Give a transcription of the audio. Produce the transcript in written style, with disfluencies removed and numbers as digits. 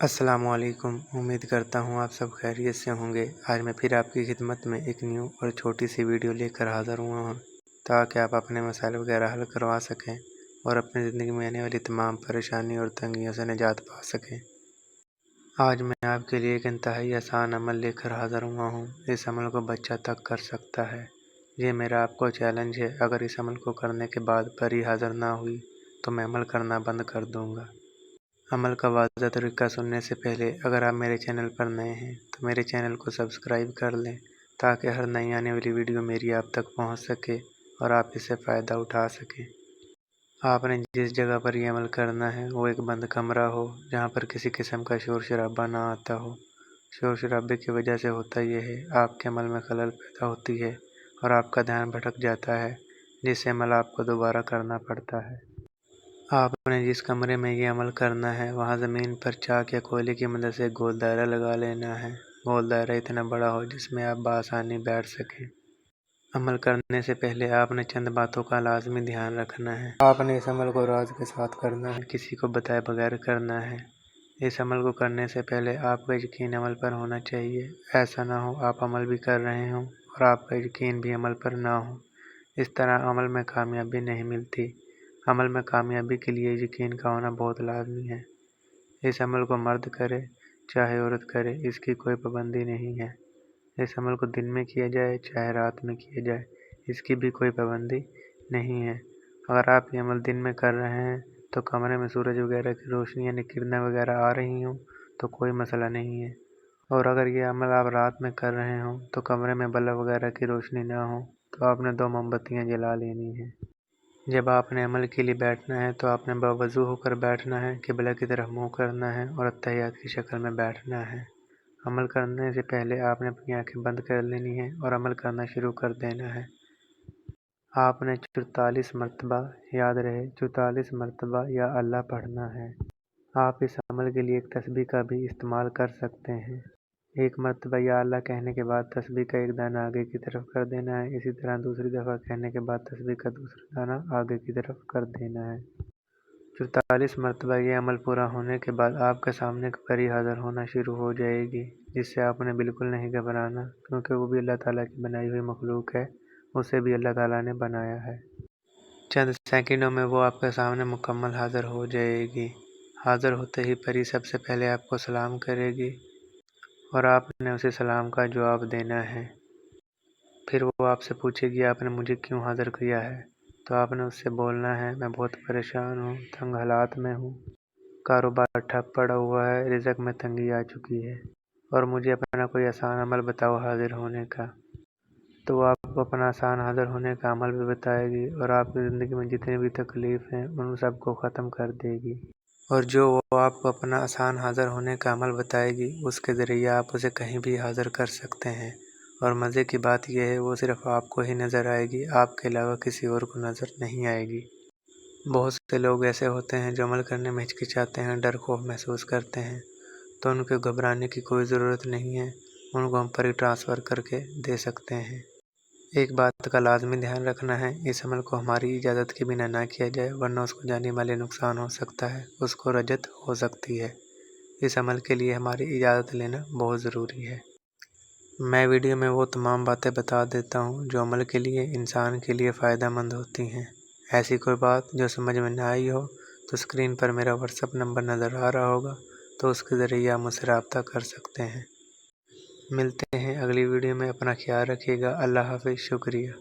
अस्सलाम वालेकुम। उम्मीद करता हूँ आप सब खैरियत से होंगे। आज मैं फिर आपकी खिदमत में एक न्यू और छोटी सी वीडियो लेकर हाज़िर हुआ हूँ ताकि आप अपने मसाइल वगैरह हल करवा सकें और अपनी ज़िंदगी में आने वाली तमाम परेशानी और तंगियों से निजात पा सकें। आज मैं आपके लिए एक इंतहाई आसान अमल लेकर हाज़िर हुआ हूँ। इस अमल को बच्चा तक कर सकता है। ये मेरा आपको चैलेंज है। अगर इस अमल को करने के बाद परी हाज़िर ना हुई तो मैं अमल करना बंद कर दूँगा। अमल का वाज़ेह तरीका सुनने से पहले अगर आप मेरे चैनल पर नए हैं तो मेरे चैनल को सब्सक्राइब कर लें ताकि हर नई आने वाली वीडियो मेरी आप तक पहुंच सके और आप इससे फ़ायदा उठा सकें। आपने जिस जगह पर यह अमल करना है वो एक बंद कमरा हो जहां पर किसी किस्म का शोर शराबा ना आता हो। शोर शराबे की वजह से होता यह है आपके अमल में खलल पैदा होती है और आपका ध्यान भटक जाता है, जिससे अमल आपको दोबारा करना पड़ता है। आपने जिस कमरे में ये अमल करना है वहाँ ज़मीन पर चाक या कोयले की मदद से गोल दायरा लगा लेना है। गोल दायरा इतना बड़ा हो जिसमें आप बआसानी बैठ सकें। अमल करने से पहले आपने चंद बातों का लाजमी ध्यान रखना है। आपने इस अमल को राज के साथ करना है, किसी को बताए बगैर करना है। इस अमल को करने से पहले आपका यकीन अमल पर होना चाहिए। ऐसा ना हो आप अमल भी कर रहे हों और आपका यकीन भी अमल पर ना हो। इस तरह अमल में कामयाबी नहीं मिलती। अमल में कामयाबी के लिए यकीन का होना बहुत लाजमी है। इस अमल को मर्द करे चाहे औरत करे, इसकी कोई पाबंदी नहीं है। इस अमल को दिन में किया जाए चाहे रात में किया जाए, इसकी भी कोई पाबंदी नहीं है। अगर आप ये अमल दिन में कर रहे हैं तो कमरे में सूरज वगैरह की रोशनी यानी किरणें वगैरह आ रही हों तो कोई मसला नहीं है। और अगर ये अमल आप रात में कर रहे हों तो कमरे में बल्ब वगैरह की रोशनी ना हो तो आपने 2 मोमबत्तियाँ जला लेनी है। जब आपने अमल के लिए बैठना है तो आपने बावज़ू होकर बैठना है, किबला की तरफ मुँह करना है और अत्तहियात की शक्ल में बैठना है। अमल करने से पहले आपने अपनी आंखें बंद कर लेनी है और अमल करना शुरू कर देना है। आपने 44 मरतबा, याद रहे 44 मरतबा या अल्लाह पढ़ना है। आप इस अमल के लिए एक तस्बीह का भी इस्तेमाल कर सकते हैं। एक मरतबा या अल्लाह कहने के बाद तस्बीह का एक दाना आगे की तरफ कर देना है। इसी तरह दूसरी दफ़ा कहने के बाद तस्बीह का दूसरा दाना आगे की तरफ कर देना है। 44 मरतबा ये अमल पूरा होने के बाद आपके सामने एक परी हाज़िर होना शुरू हो जाएगी, जिससे आपने बिल्कुल नहीं घबराना, क्योंकि वो भी अल्लाह ताला की बनाई हुई मखलूक है। उसे भी अल्लाह ताला ने बनाया है। चंद सेकंडों में वो आपके सामने मुकम्मल हाज़िर हो जाएगी। हाज़िर होते ही परी सबसे पहले आपको सलाम करेगी और आपने उसे सलाम का जवाब देना है। फिर वो आपसे पूछेगी आपने मुझे क्यों हाज़िर किया है, तो आपने उससे बोलना है मैं बहुत परेशान हूँ, तंग हालात में हूँ, कारोबार ठप पड़ा हुआ है, रिज़्क़ में तंगी आ चुकी है और मुझे अपना कोई आसान अमल बताओ हाज़िर होने का। तो वो आपको अपना आसान हाज़िर होने का अमल भी बताएगी और आपकी ज़िंदगी में जितनी भी तकलीफ़ हैं उन सबको ख़त्म कर देगी। और जो वो आपको अपना आसान हाज़िर होने का अमल बताएगी उसके ज़रिए आप उसे कहीं भी हाज़िर कर सकते हैं। और मज़े की बात यह है वो सिर्फ़ आपको ही नज़र आएगी, आपके अलावा किसी और को नज़र नहीं आएगी। बहुत से लोग ऐसे होते हैं जो अमल करने में हिचकिचाते हैं, डर खौफ महसूस करते हैं, तो उनको घबराने की कोई ज़रूरत नहीं है। उनको हम पर ही ट्रांसफ़र करके दे सकते हैं। एक बात का लाजमी ध्यान रखना है, इस अमल को हमारी इजाज़त के बिना ना किया जाए, वरना उसको जाने माली नुकसान हो सकता है, उसको रजत हो सकती है। इस अमल के लिए हमारी इजाज़त लेना बहुत ज़रूरी है। मैं वीडियो में वो तमाम बातें बता देता हूँ जो अमल के लिए इंसान के लिए फ़ायदा मंद होती हैं। ऐसी कोई बात जो समझ में ना आई हो तो स्क्रीन पर मेरा व्हाट्सएप नंबर नज़र आ रहा होगा, तो उसके ज़रिए आप मुझसे रब्ता कर सकते हैं। मिलते हैं अगली वीडियो में। अपना ख्याल रखिएगा। अल्लाह हाफ़िज़। शुक्रिया।